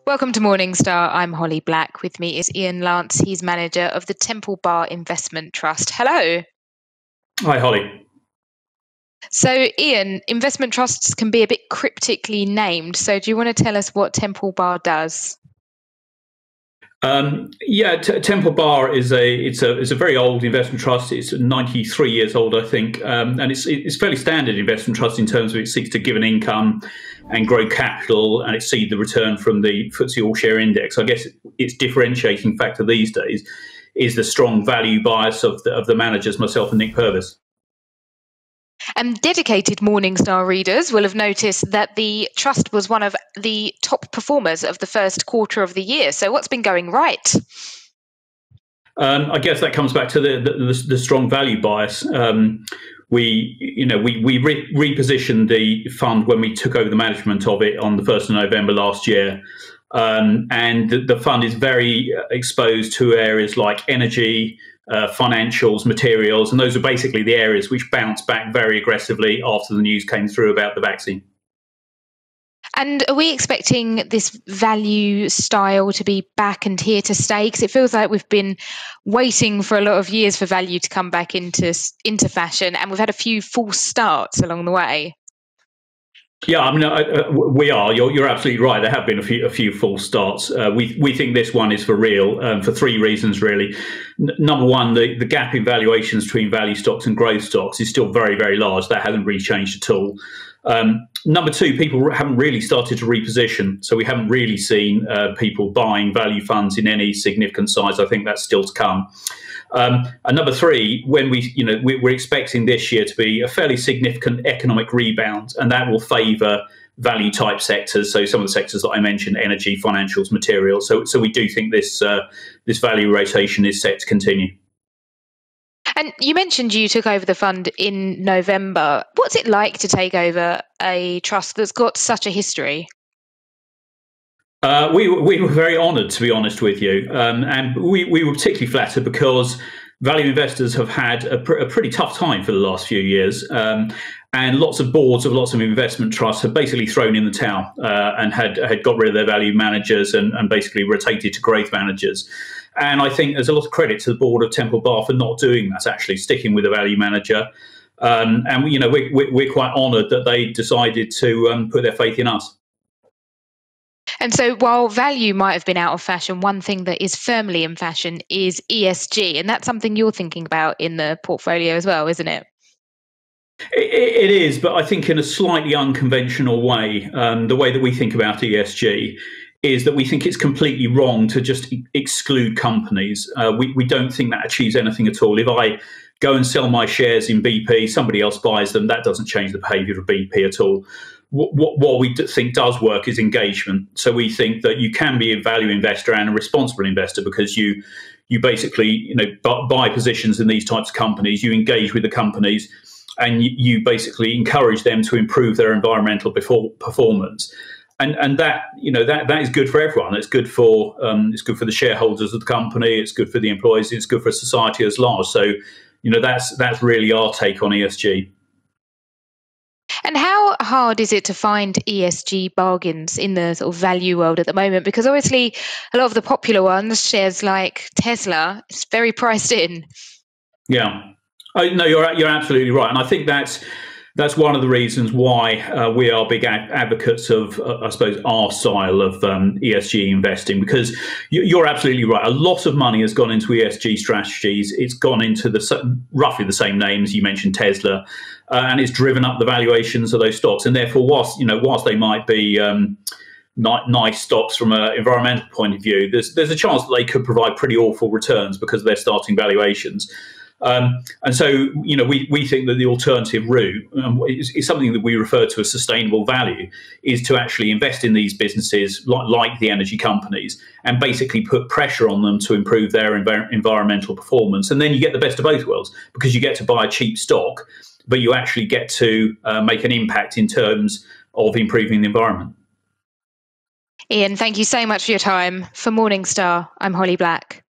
Welcome to Morningstar. I'm Holly Black. With me is Ian Lance. He's manager of the Temple Bar Investment Trust. Hello. Hi, Holly. So, Ian, investment trusts can be a bit cryptically named. So, do you want to tell us what Temple Bar does? Temple Bar is a very old investment trust. It's 93 years old, I think, and it's fairly standard investment trust in terms of it seeks to give an income and grow capital, and it sees the return from the FTSE All Share Index. I guess its differentiating factor these days is the strong value bias of the managers, myself and Nick Purvis. And dedicated Morningstar readers will have noticed that the trust was one of the top performers of the first quarter of the year. So what's been going right? I guess that comes back to the strong value bias. We repositioned the fund when we took over the management of it on the 1st of November last year. And the fund is very exposed to areas like energy, financials, materials, and those are basically the areas which bounced back very aggressively after the news came through about the vaccine. And are we expecting this value style to be back and here to stay? Because it feels like we've been waiting for a lot of years for value to come back into fashion, and we've had a few false starts along the way. Yeah, I mean, we are. You're absolutely right. There have been a few false starts. We think this one is for real for three reasons, really. Number one, the gap in valuations between value stocks and growth stocks is still very, very large. That hasn't really changed at all. Number two, people haven't really started to reposition, so we haven't really seen people buying value funds in any significant size. I think that's still to come. And number three, when we're expecting this year to be a fairly significant economic rebound, and that will favour value type sectors. So some of the sectors that I mentioned: energy, financials, materials. So we do think this value rotation is set to continue. And you mentioned you took over the fund in November. What's it like to take over a trust that's got such a history? We were very honoured, to be honest with you, and we were particularly flattered because value investors have had a pretty tough time for the last few years, and lots of boards of lots of investment trusts have basically thrown in the towel and had got rid of their value managers and basically rotated to growth managers. And I think there's a lot of credit to the board of Temple Bar for not doing that, actually sticking with a value manager. And we're quite honoured that they decided to put their faith in us. And so while value might have been out of fashion, one thing that is firmly in fashion is ESG. And that's something you're thinking about in the portfolio as well, isn't it? It is, but I think in a slightly unconventional way. The way that we think about ESG is that we think it's completely wrong to just exclude companies. We don't think that achieves anything at all. If I go and sell my shares in BP, somebody else buys them, that doesn't change the behaviour of BP at all. What we think does work is engagement. So we think that you can be a value investor and a responsible investor because you basically buy positions in these types of companies, you engage with the companies, and you basically encourage them to improve their environmental performance. And that is good for everyone. It's good for the shareholders of the company. It's good for the employees. It's good for society as large. So that's really our take on ESG. And how hard is it to find ESG bargains in the sort of value world at the moment? Because obviously a lot of the popular ones, shares like Tesla, it's very priced in. Yeah. No, you're absolutely right. And I think that's one of the reasons why we are big advocates of, I suppose, our style of ESG investing, because you're absolutely right. A lot of money has gone into ESG strategies. It's gone into roughly the same names. You mentioned Tesla, and it's driven up the valuations of those stocks. And therefore, whilst they might be nice stocks from an environmental point of view, there's a chance that they could provide pretty awful returns because of their starting valuations. And so, we think that the alternative route is something that we refer to as sustainable value, is to actually invest in these businesses like the energy companies and basically put pressure on them to improve their environmental performance. And then you get the best of both worlds, because you get to buy a cheap stock, but you actually get to make an impact in terms of improving the environment. Ian, thank you so much for your time. For Morningstar, I'm Holly Black.